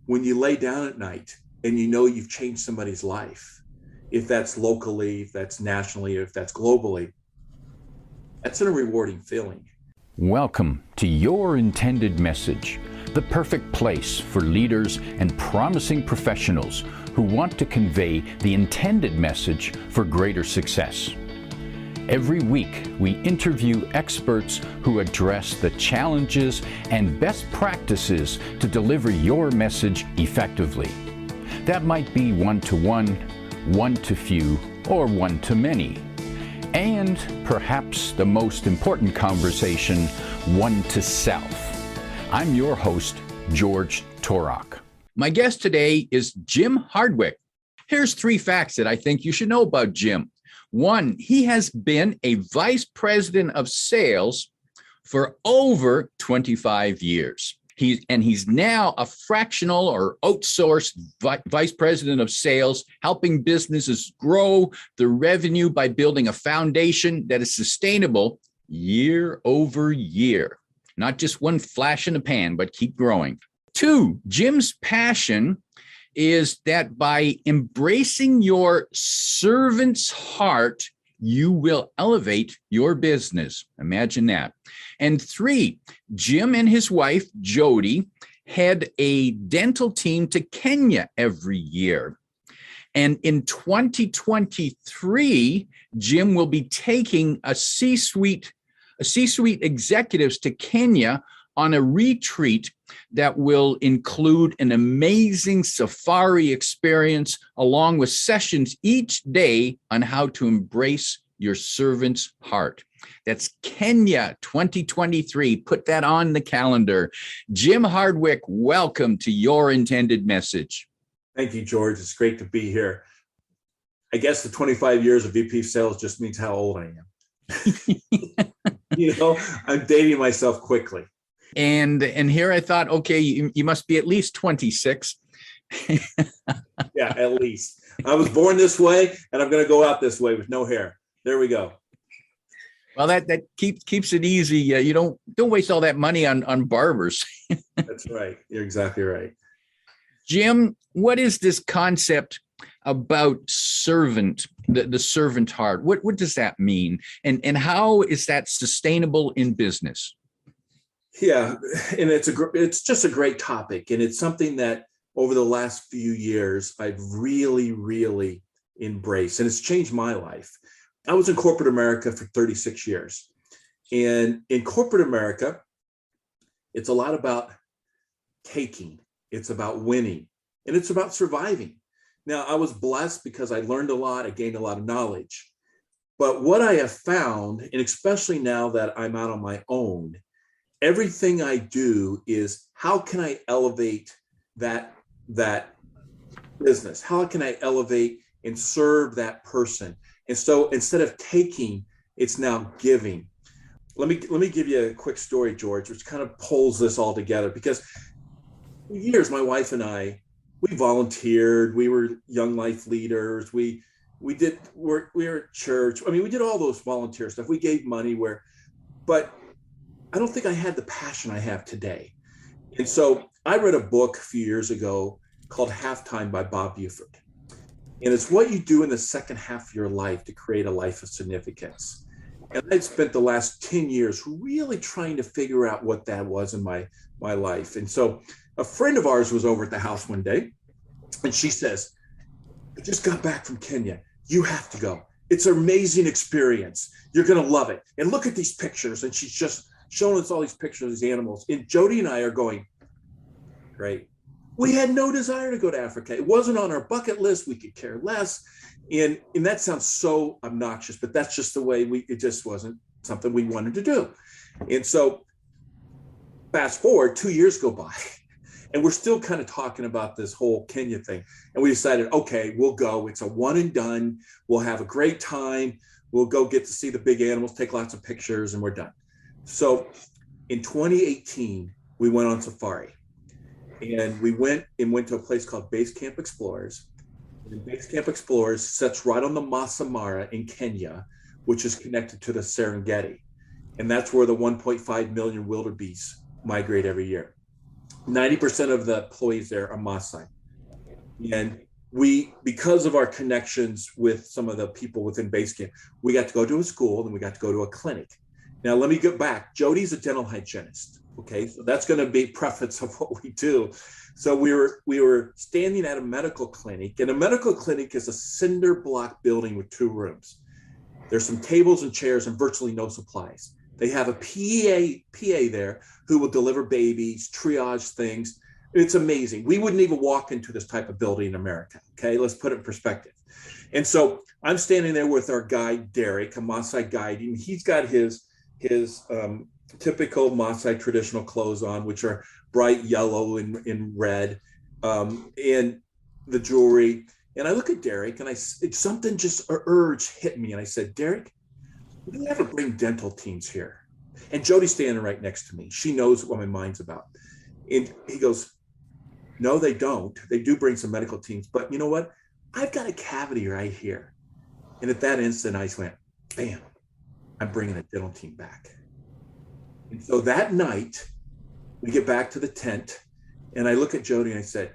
when you lay down at night and you know you've changed somebody's life, if that's locally, if that's nationally, or if that's globally, that's a rewarding feeling. Welcome to Your Intended Message, the perfect place for leaders and promising professionals who want to convey the intended message for greater success. Every week, we interview experts who address the challenges and best practices to deliver your message effectively. That might be one-to-one, one-to-few, or one-to-many. And perhaps the most important conversation, one-to-self. I'm your host, George Torok. My guest today is Jim Hardwick. Here's 3 facts that I think you should know about Jim. 1, he has been a vice president of sales for over 25 years. He's now a fractional or outsourced vice president of sales, helping businesses grow the revenue by building a foundation that is sustainable year over year. Not just one flash in the pan, but keep growing. 2, Jim's passion is that by embracing your servant's heart, you will elevate your business. Imagine that. And 3, Jim and his wife, Jody, head a dental team to Kenya every year. And in 2023, Jim will be taking a C-suite executives to Kenya on a retreat that will include an amazing safari experience along with sessions each day on how to embrace your servant's heart. That's Kenya 2023. Put that on the calendar. Jim Hardwick, welcome to Your Intended Message. Thank you, George. It's great to be here. I guess the 25 years of VP sales just means how old I am. I'm dating myself quickly. And here I thought, okay, you must be at least 26. Yeah, at least. I was born this way, and I'm going to go out this way with no hair. There we go. Well, that keeps it easy. You don't waste all that money on barbers. That's right. You're exactly right. Jim, what is this concept about servant, the servant heart? What does that mean? And how is that sustainable in business? Yeah, and it's just a great topic, and it's something that over the last few years I've really, really embraced, and it's changed my life. I was in corporate America for 36 years, and in corporate America, it's a lot about taking, it's about winning, and it's about surviving. Now, I was blessed because I learned a lot, I gained a lot of knowledge, but what I have found, and especially now that I'm out on my own, everything I do is how can I elevate that business? How can I elevate and serve that person? And so instead of taking, it's now giving. Let me give you a quick story, George, which kind of pulls this all together, because for years, my wife and I, we volunteered, we were young life leaders, we were at church. I mean, we did all those volunteer stuff. We gave money but I don't think I had the passion I have today. And so I read a book a few years ago called Halftime by Bob Buford. And it's what you do in the second half of your life to create a life of significance. And I've spent the last 10 years really trying to figure out what that was in my life. And so a friend of ours was over at the house one day, and she says, I just got back from Kenya. You have to go. It's an amazing experience. You're going to love it. And look at these pictures. And she's just showing us all these pictures of these animals. And Jody and I are going, great. We had no desire to go to Africa. It wasn't on our bucket list. We could care less. And that sounds so obnoxious, but that's just the way it just wasn't something we wanted to do. And so fast forward, 2 years go by, and we're still kind of talking about this whole Kenya thing. And we decided, okay, we'll go. It's a one and done. We'll have a great time. We'll go get to see the big animals, take lots of pictures, and we're done. So in 2018, we went on safari, and we went to a place called Base Camp Explorers. And Base Camp Explorers sits right on the Masai Mara in Kenya, which is connected to the Serengeti. And that's where the 1.5 million wildebeest migrate every year. 90% of the employees there are Maasai. And because of our connections with some of the people within base camp, we got to go to a school and we got to go to a clinic. Now, let me get back. Jody's a dental hygienist. Okay, so that's going to be preface of what we do. So we were standing at a medical clinic, and a medical clinic is a cinder block building with 2 rooms. There's some tables and chairs and virtually no supplies. They have a PA there who will deliver babies, triage things. It's amazing. We wouldn't even walk into this type of building in America. Okay, let's put it in perspective. And so I'm standing there with our guide, Derek, a Maasai guide, and he's got his typical Maasai traditional clothes on, which are bright yellow and red, and the jewelry. And I look at Derek, and something just an urge hit me, and I said, Derek, we never bring dental teams here. And Jody's standing right next to me. She knows what my mind's about. And he goes, no, they don't. They do bring some medical teams, but you know what? I've got a cavity right here. And at that instant, I went, bam, I'm bringing a dental team back. And so that night, we get back to the tent, and I look at Jody and I said,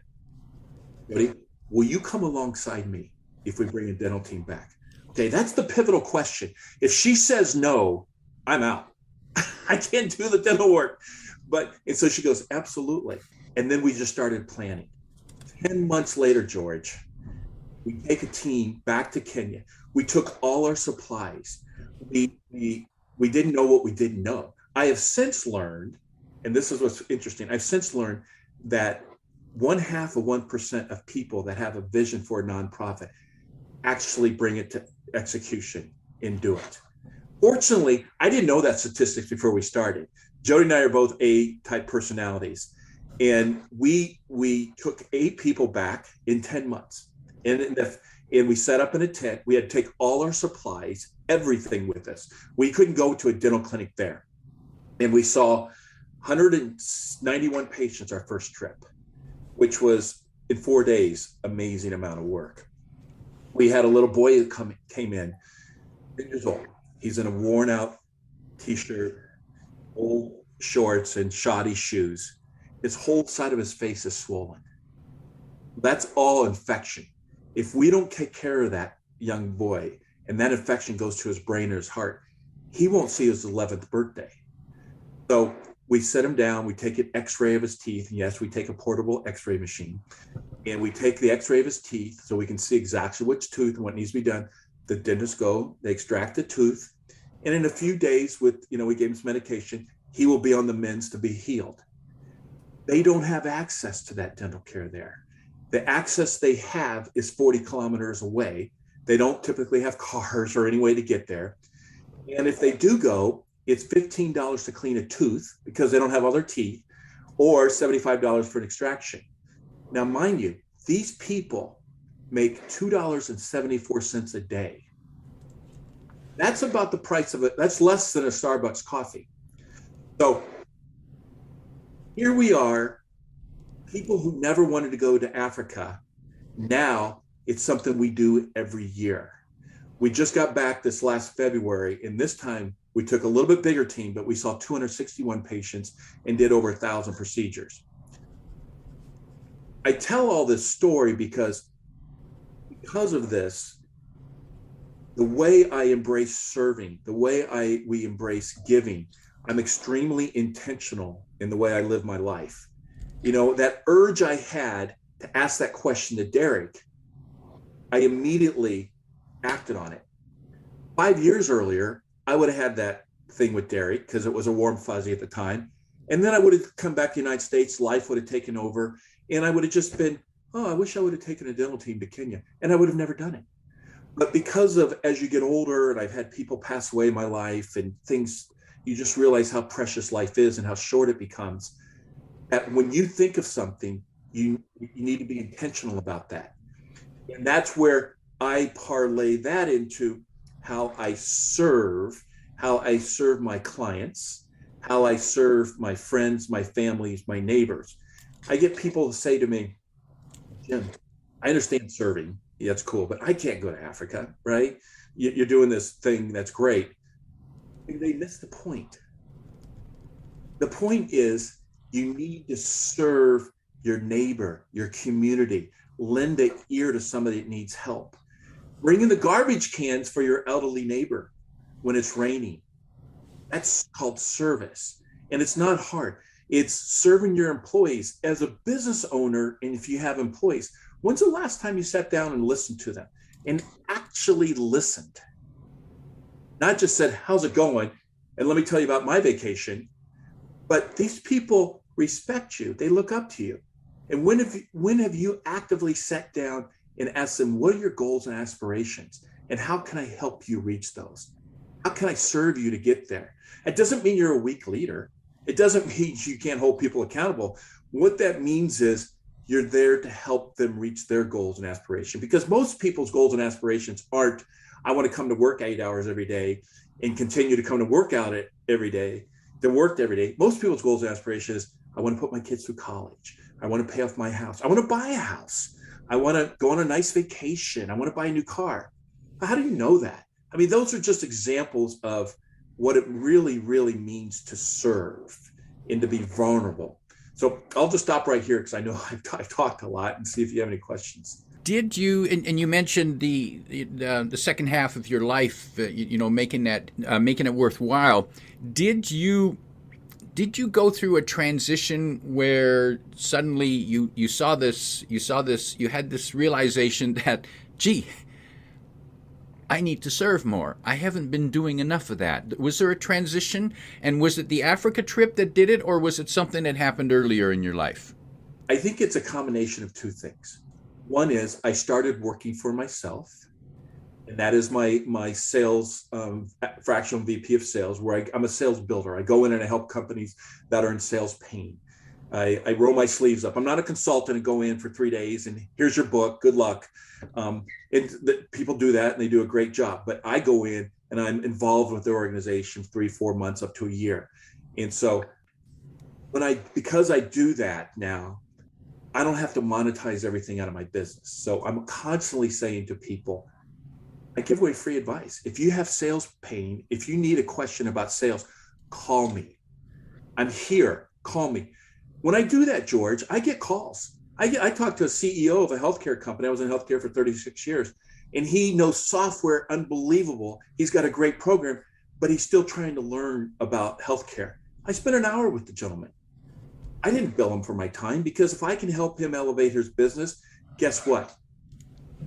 Jody, will you come alongside me if we bring a dental team back? Okay, that's the pivotal question. If she says no, I'm out. I can't do the dental work. And so she goes, absolutely. And then we just started planning. 10 months later, George, we take a team back to Kenya. We took all our supplies. We didn't know what we didn't know. I have since learned, and this is what's interesting, I've since learned that 0.5% of people that have a vision for a nonprofit actually bring it to execution and do it. Fortunately, I didn't know that statistics before we started. Jody and I are both A-type personalities. And we took 8 people back in 10 months. And we set up in a tent. We had to take all our supplies, everything with us. We couldn't go to a dental clinic there. And we saw 191 patients our first trip, which was in 4 days, amazing amount of work. We had a little boy who came in, 10 years old. He's in a worn out t-shirt, old shorts, and shoddy shoes. His whole side of his face is swollen. That's all infection. If we don't take care of that young boy and that infection goes to his brain or his heart, he won't see his 11th birthday. So we set him down, we take an x-ray of his teeth. And yes, we take a portable x-ray machine, and we take the x-ray of his teeth so we can see exactly which tooth and what needs to be done. The dentists go, they extract the tooth, and in a few days we gave him some medication, he will be on the mends to be healed. They don't have access to that dental care there. The access they have is 40 kilometers away. They don't typically have cars or any way to get there. And if they do go, it's $15 to clean a tooth because they don't have all their teeth, or $75 for an extraction. Now, mind you, these people make $2.74 a day. That's about the price of it. That's less than a Starbucks coffee. So here we are, people who never wanted to go to Africa. Now it's something we do every year. We just got back this last February, and this time we took a little bit bigger team, but we saw 261 patients and did over 1,000 procedures. I tell all this story because of this, the way I embrace serving, the way we embrace giving, I'm extremely intentional in the way I live my life. That urge I had to ask that question to Derek, I immediately acted on it. 5 years earlier, I would have had that thing with Derek because it was a warm fuzzy at the time. And then I would have come back to the United States, life would have taken over, and I would have just been, I wish I would have taken a dental team to Kenya, and I would have never done it. But because of, as you get older, and I've had people pass away in my life and things, you just realize how precious life is and how short it becomes. That when you think of something, you need to be intentional about that. And that's where I parlay that into how I serve my clients, how I serve my friends, my families, my neighbors. I get people to say to me, Jim, I understand serving. Yeah, that's cool, but I can't go to Africa, right? You're doing this thing that's great. They miss the point. The point is, You need to serve your neighbor, your community, lend an ear to somebody that needs help. Bring in the garbage cans for your elderly neighbor when it's raining. That's called service. And it's not hard. It's serving your employees as a business owner. And if you have employees, when's the last time you sat down and listened to them and actually listened? Not just said, how's it going? And let me tell you about my vacation. But these people respect you. They look up to you. And when have you actively sat down and asked them, what are your goals and aspirations? And how can I help you reach those? How can I serve you to get there? It doesn't mean you're a weak leader. It doesn't mean you can't hold people accountable. What that means is you're there to help them reach their goals and aspirations. Because most people's goals and aspirations aren't, I want to come to work 8 hours every day and continue to come to work out every day, to work every day. Most people's goals and aspirations is, I want to put my kids through college. I want to pay off my house. I want to buy a house. I want to go on a nice vacation. I want to buy a new car. How do you know that? I mean, those are just examples of what it really, really means to serve and to be vulnerable. So I'll just stop right here because I know I've talked a lot, and see if you have any questions. Did you, and you mentioned the second half of your life, making it worthwhile. Did you go through a transition where suddenly you had this realization that, gee, I need to serve more. I haven't been doing enough of that. Was there a transition? And was it the Africa trip that did it, or was it something that happened earlier in your life? I think it's a combination of two things. One is I started working for myself, and that is my sales, fractional VP of sales, where I'm a sales builder. I go in and I help companies that are in sales pain. I roll my sleeves up. I'm not a consultant and go in for 3 days and here's your book, good luck. People do that and they do a great job. But I go in and I'm involved with their organization 3-4 months up to a year. And so because I do that now, I don't have to monetize everything out of my business. So I'm constantly saying to people, I give away free advice. If you have sales pain, if you need a question about sales, call me. I'm here, call me. When I do that, George, I get calls. I talked to a CEO of a healthcare company. I was in healthcare for 36 years, and he knows software unbelievable. He's got a great program, but he's still trying to learn about healthcare. I spent an hour with the gentleman. I didn't bill him for my time, because if I can help him elevate his business, guess what?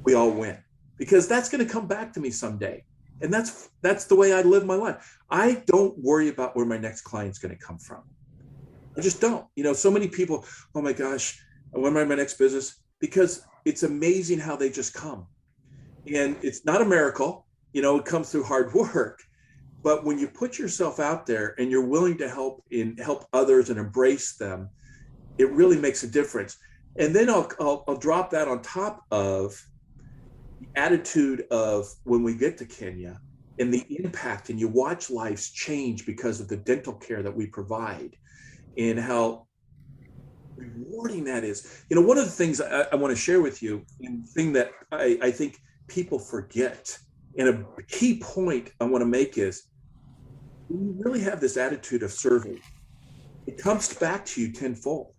We all win, because that's going to come back to me someday. And that's the way I live my life. I don't worry about where my next client's going to come from. I just don't. So many people, oh my gosh, I want my next business, because it's amazing how they just come. And it's not a miracle, it comes through hard work. But when you put yourself out there and you're willing to help others and embrace them, it really makes a difference. And then I'll drop that on top of the attitude of when we get to Kenya and the impact, and you watch lives change because of the dental care that we provide, and how rewarding that is. One of the things I want to share with you, and the thing that I think people forget, and a key point I want to make is, when you really have this attitude of serving, it comes back to you tenfold.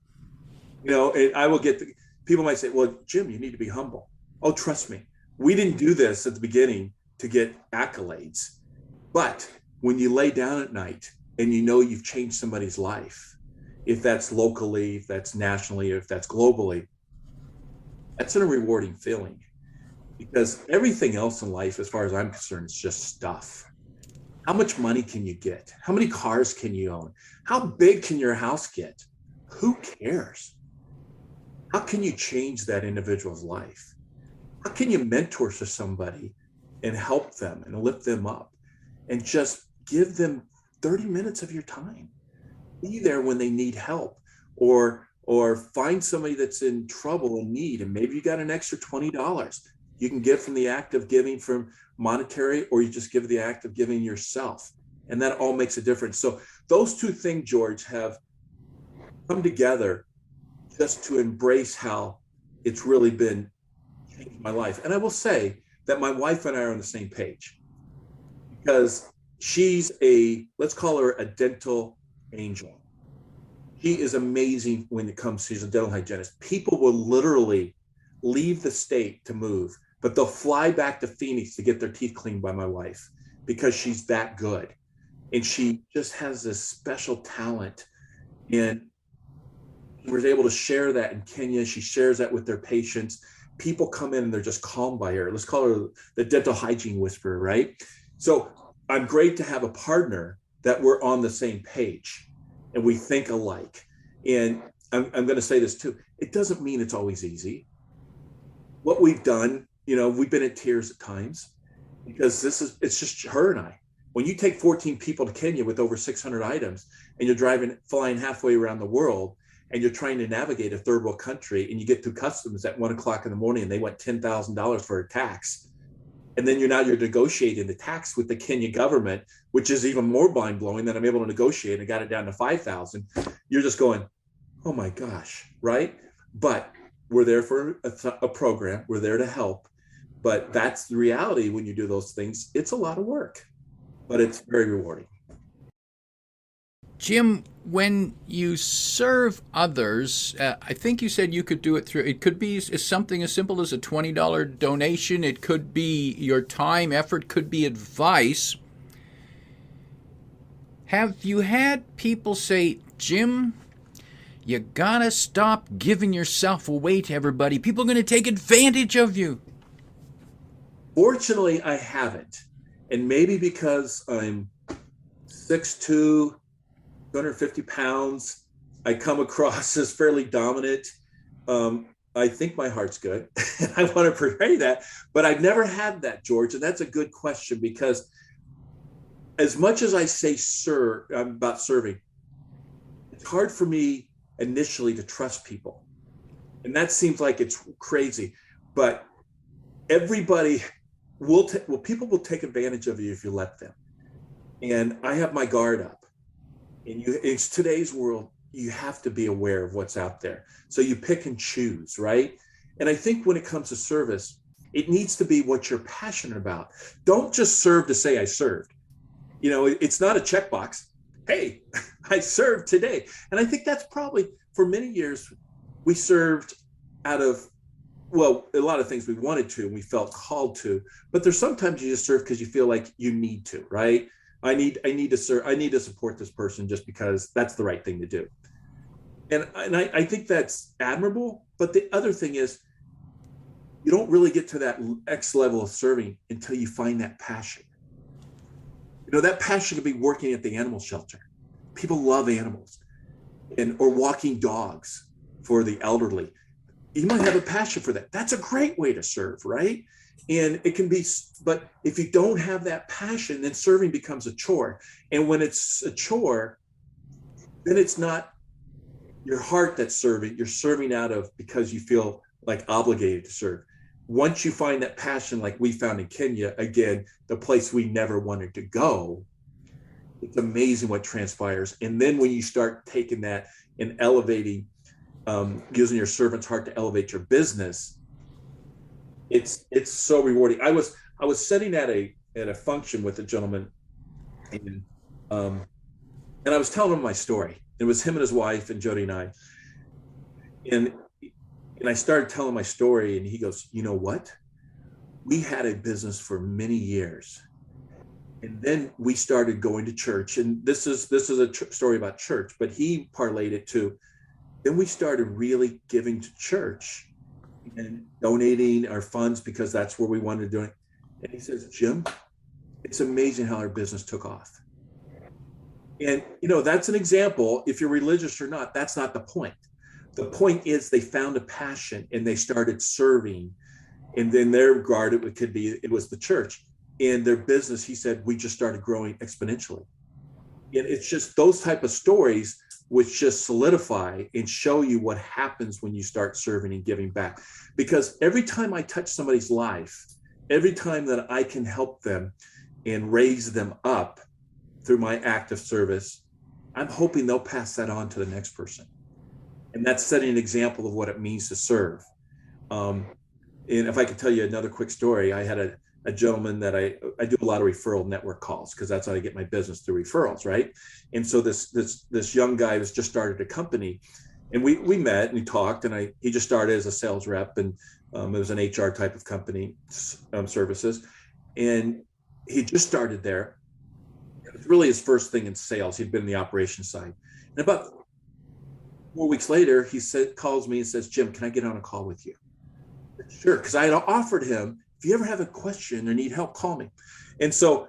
And I will get people might say, well, Jim, you need to be humble. Oh, trust me. We didn't do this at the beginning to get accolades. But when you lay down at night and you've changed somebody's life, if that's locally, if that's nationally, or if that's globally, that's a rewarding feeling. Because everything else in life, as far as I'm concerned, is just stuff. How much money can you get? How many cars can you own? How big can your house get? Who cares? How can you change that individual's life? How can you mentor to somebody and help them and lift them up and just give them 30 minutes of your time? Be there when they need help, or find somebody that's in trouble and need, and maybe you got an extra $20 you can give from the act of giving from monetary, or you just give the act of giving yourself. And that all makes a difference. So those two things, George, have come together just to embrace how it's really been changing my life. And I will say that my wife and I are on the same page, because she's let's call her a dental angel. She is amazing when it comes, she's a dental hygienist. People will literally leave the state to move, but they'll fly back to Phoenix to get their teeth cleaned by my wife because she's that good. And she just has this special talent. And she was able to share that in Kenya. She shares that with their patients. People come in and they're just calmed by her. Let's call her the dental hygiene whisperer, right? So I'm great to have a partner that we're on the same page and we think alike. And I'm going to say this too. It doesn't mean it's always easy. What we've done, we've been in tears at times because it's just her and I. When you take 14 people to Kenya with over 600 items and you're flying halfway around the world and you're trying to navigate a third world country and you get through customs at 1:00 in the morning and they want $10,000 for a tax. And then you're negotiating the tax with the Kenya government, which is even more mind blowing that I'm able to negotiate and got it down to 5,000. You're just going, oh my gosh, right? But we're there for a program. We're there to help. But that's the reality when you do those things. It's a lot of work, but it's very rewarding. Jim, when you serve others, I think you said you could do it it could be something as simple as a $20 donation. It could be your time, effort, could be advice. Have you had people say, Jim, you gotta stop giving yourself away to everybody. People are going to take advantage of you. Fortunately, I haven't. And maybe because I'm 6'2", 250 pounds, I come across as fairly dominant. I think my heart's good. I want to portray that, but I've never had that, George. And that's a good question because as much as I say about serving, it's hard for me initially to trust people. And that seems like it's crazy, but everybody people will take advantage of you if you let them. And I have my guard up. And it's today's world, you have to be aware of what's out there. So you pick and choose, right? And I think when it comes to service, it needs to be what you're passionate about. Don't just serve to say I served. It's not a checkbox. Hey, I served today. And I think that's probably, for many years, we served out of, a lot of things we wanted to and we felt called to, but there's sometimes you just serve because you feel like you need to, right? I need to serve. I need to support this person just because that's the right thing to do. And I think that's admirable. But the other thing is, you don't really get to that X level of serving until you find that passion. That passion could be working at the animal shelter. People love animals, or walking dogs for the elderly. You might have a passion for that. That's a great way to serve, right? And it can be, but if you don't have that passion, then serving becomes a chore. And when it's a chore, then it's not your heart that's serving. You're serving because you feel like obligated to serve. Once you find that passion, like we found in Kenya, again, the place we never wanted to go, it's amazing what transpires. And then when you start taking that and elevating, using your servant's heart to elevate your business, it's so rewarding. I was sitting at a function with a gentleman, and I was telling him my story. It was him and his wife and Jody and I, and I started telling my story, and he goes, "You know what? We had a business for many years, and then we started going to church. And this is a story about church, but he parlayed it to. Then we started really giving to church and donating our funds because that's where we wanted to do it. And he says, Jim, it's amazing how our business took off. And, that's an example. If you're religious or not, that's not the point. The point is they found a passion and they started serving. And then their regard, it was the church. And their business, he said, we just started growing exponentially. And it's just those type of stories which just solidify and show you what happens when you start serving and giving back. Because every time I touch somebody's life, every time that I can help them and raise them up through my act of service, I'm hoping they'll pass that on to the next person. And that's setting an example of what it means to serve. And if I could tell you another quick story, I had a gentleman that I do a lot of referral network calls because that's how I get my business, through referrals, right? And so this young guy was just started a company, and we met and we talked, and he just started as a sales rep, and it was an HR type of company, services, and he just started there. It was really his first thing in sales. He'd been in the operations side, and about 4 weeks later, calls me and says, "Jim, can I get on a call with you?" Sure, because I had offered him, if you ever have a question or need help, call me. And so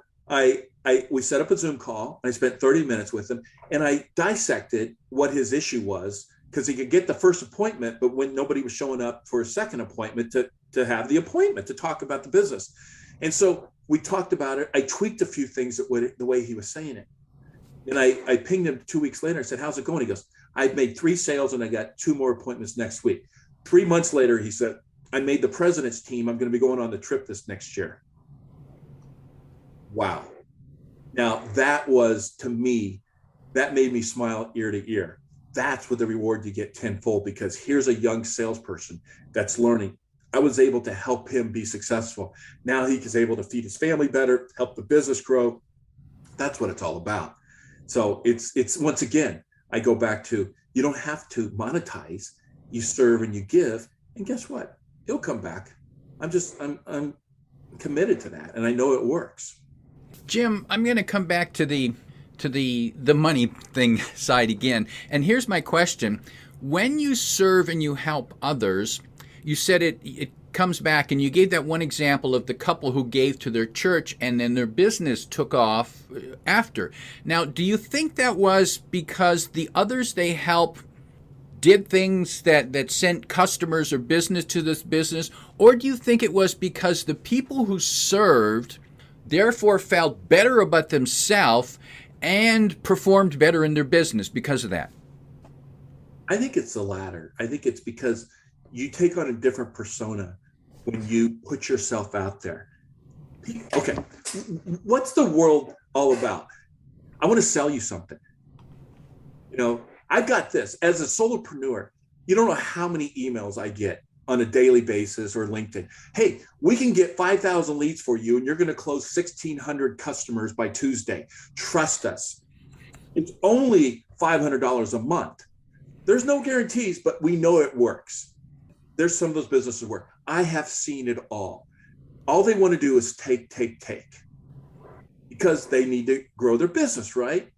we set up a Zoom call. I spent 30 minutes with him, and I dissected what his issue was, because he could get the first appointment, but when nobody was showing up for a second appointment to have the appointment to talk about the business. And so we talked about it. I tweaked a few things the way he was saying it. And I pinged him 2 weeks later. I said, "How's it going?" He goes, "I've made 3 sales and I got 2 more appointments next week." 3 months later, he said, "I made the president's team. I'm going to be going on the trip this next year." Wow. Now that was, to me, that made me smile ear to ear. That's what the reward you get tenfold, because here's a young salesperson that's learning. I was able to help him be successful. Now he is able to feed his family better, help the business grow. That's what it's all about. So it's once again, I go back to, you don't have to monetize. You serve and you give, and guess what? He'll come back. I'm committed to that, and I know it works. Jim, I'm going to come back to the money thing side again. And here's my question. When you serve and you help others, you said it comes back, and you gave that one example of the couple who gave to their church and then their business took off after. Now, do you think that was because the others they help did things that sent customers or business to this business, or do you think it was because the people who served therefore felt better about themselves and performed better in their business because of that? I think it's the latter. I think it's because you take on a different persona when you put yourself out there. Okay, what's the world all about? I want to sell you something. I've got this. As a solopreneur, you don't know how many emails I get on a daily basis, or LinkedIn. "Hey, we can get 5,000 leads for you, and you're going to close 1,600 customers by Tuesday. Trust us." It's only $500 a month. There's no guarantees, but we know it works. There's some of those businesses where I have seen it all. All they want to do is take, because they need to grow their business, right?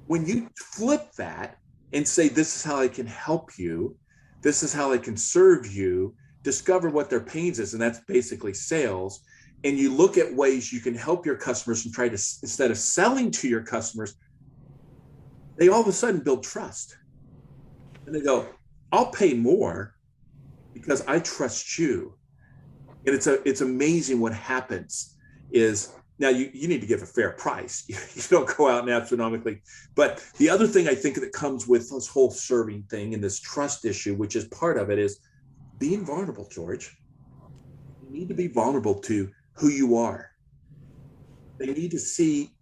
When you flip that and say, "This is how I can help you. This is how I can serve you," discover what their pains is, and that's basically sales. And you look at ways you can help your customers and try to, instead of selling to your customers, they all of a sudden build trust. And they go, "I'll pay more because I trust you." And it's amazing what happens is, now you need to give a fair price. You don't go out and astronomically. But the other thing I think that comes with this whole serving thing and this trust issue, which is part of it, is being vulnerable, George. You need to be vulnerable to who you are. They need to see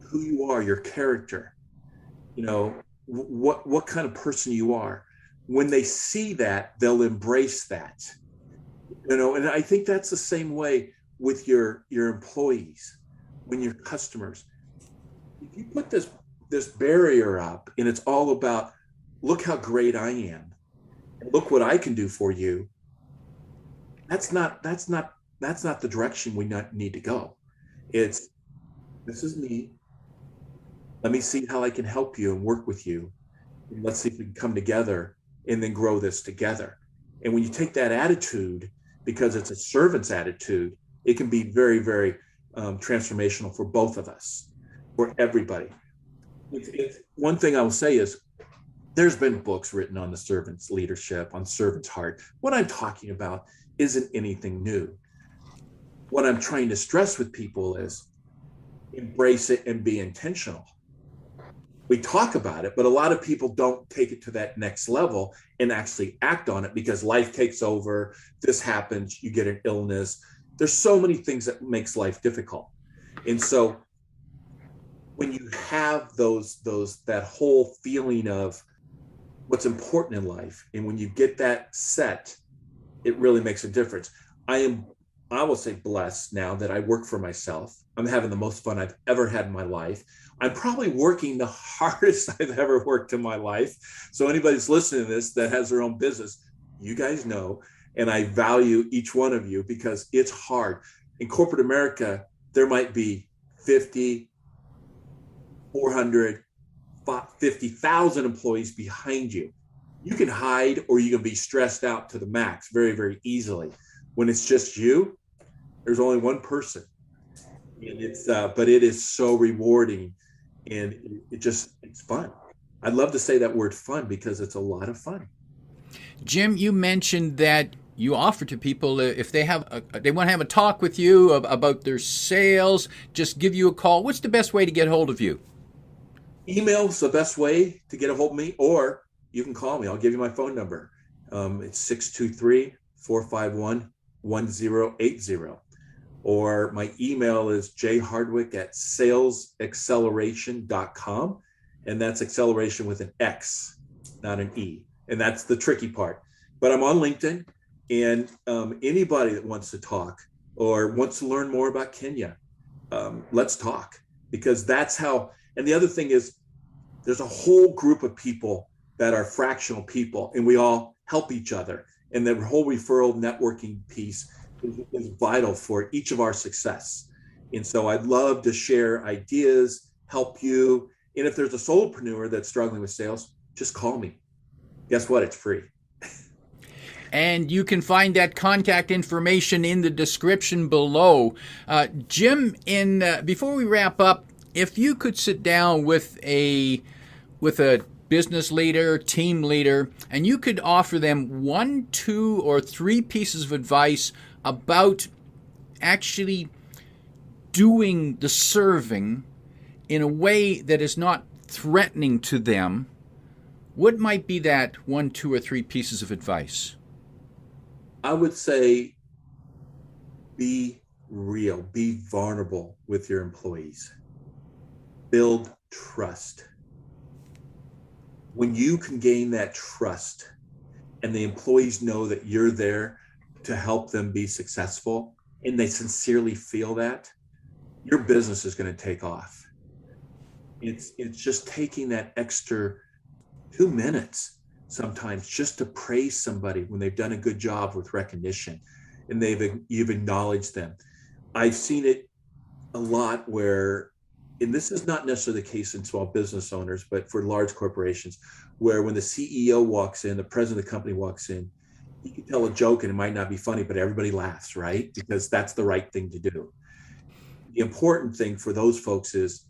who you are, your character, what kind of person you are. When they see that, they'll embrace that. And I think that's the same way with your employees, when your customers. If you put this barrier up and it's all about, look how great I am, and look what I can do for you, that's not the direction we need to go. It's, this is me. Let me see how I can help you and work with you. And let's see if we can come together and then grow this together. And when you take that attitude, because it's a servant's attitude, it can be very, very transformational for both of us, for everybody. One thing I will say is, there's been books written on the servant's leadership, on servant's heart. What I'm talking about isn't anything new. What I'm trying to stress with people is, embrace it and be intentional. We talk about it, but a lot of people don't take it to that next level and actually act on it, because life takes over. This happens, you get an illness. There's so many things that makes life difficult. And so when you have that whole feeling of what's important in life, and when you get that set, it really makes a difference. I am I will say blessed now that I work for myself. I'm having the most fun I've ever had in my life. I'm probably working the hardest I've ever worked in my life. So anybody that's listening to this that has their own business, you guys know, and I value each one of you because it's hard. In corporate America, there might be 50, 400, 50,000 employees behind you. You can hide or you can be stressed out to the max very, very easily. When it's just you, there's only one person, and but it is so rewarding, and it's fun. I'd love to say that word fun because it's a lot of fun. Jim, you mentioned that you offer to people if they want to have a talk with you about their sales, just give you a call. What's the best way to get hold of you? Email is the best way to get a hold of me, or you can call me. I'll give you my phone number. It's 623-451-1080. Or my email is jhardwick@salesacceleration.com. And that's acceleration with an X, not an E. And that's the tricky part. But I'm on LinkedIn, and anybody that wants to talk or wants to learn more about Kenya, let's talk, because that's how. And the other thing is, there's a whole group of people that are fractional people, and we all help each other. And the whole referral networking piece is vital for each of our success. And so I'd love to share ideas, help you. And if there's a solopreneur that's struggling with sales, just call me. Guess what? It's free. And you can find that contact information in the description below. Jim, before we wrap up, if you could sit down with a business leader, team leader, and you could offer them 1, 2, or 3 pieces of advice about actually doing the serving in a way that is not threatening to them, what might be that 1, 2, or 3 pieces of advice? I would say be real, be vulnerable with your employees. Build trust. When you can gain that trust and the employees know that you're there to help them be successful, and they sincerely feel that, your business is going to take off. It's just taking that extra 2 minutes sometimes just to praise somebody when they've done a good job with recognition and you've acknowledged them. I've seen it a lot where, and this is not necessarily the case in small business owners, but for large corporations, where when the CEO walks in, the president of the company walks in, he can tell a joke and it might not be funny, but everybody laughs, right? Because that's the right thing to do. The important thing for those folks is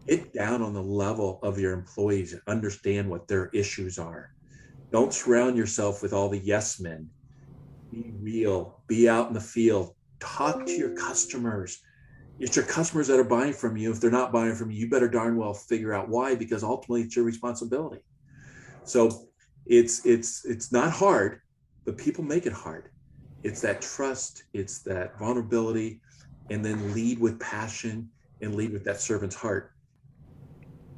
get down on the level of your employees and understand what their issues are. Don't surround yourself with all the yes men. Be real, be out in the field, talk to your customers. It's your customers that are buying from you. If they're not buying from you, you better darn well figure out why, because ultimately it's your responsibility. So it's not hard, but people make it hard. It's that trust, it's that vulnerability, and then lead with passion and lead with that servant's heart.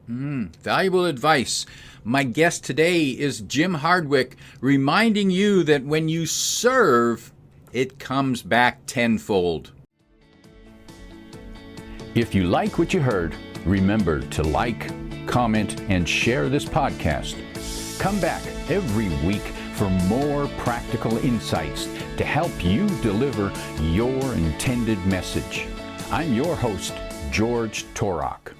Valuable advice. My guest today is Jim Hardwick, reminding you that when you serve, it comes back tenfold. If you like what you heard, remember to like, comment, and share this podcast. Come back every week for more practical insights to help you deliver your intended message. I'm your host, George Torok.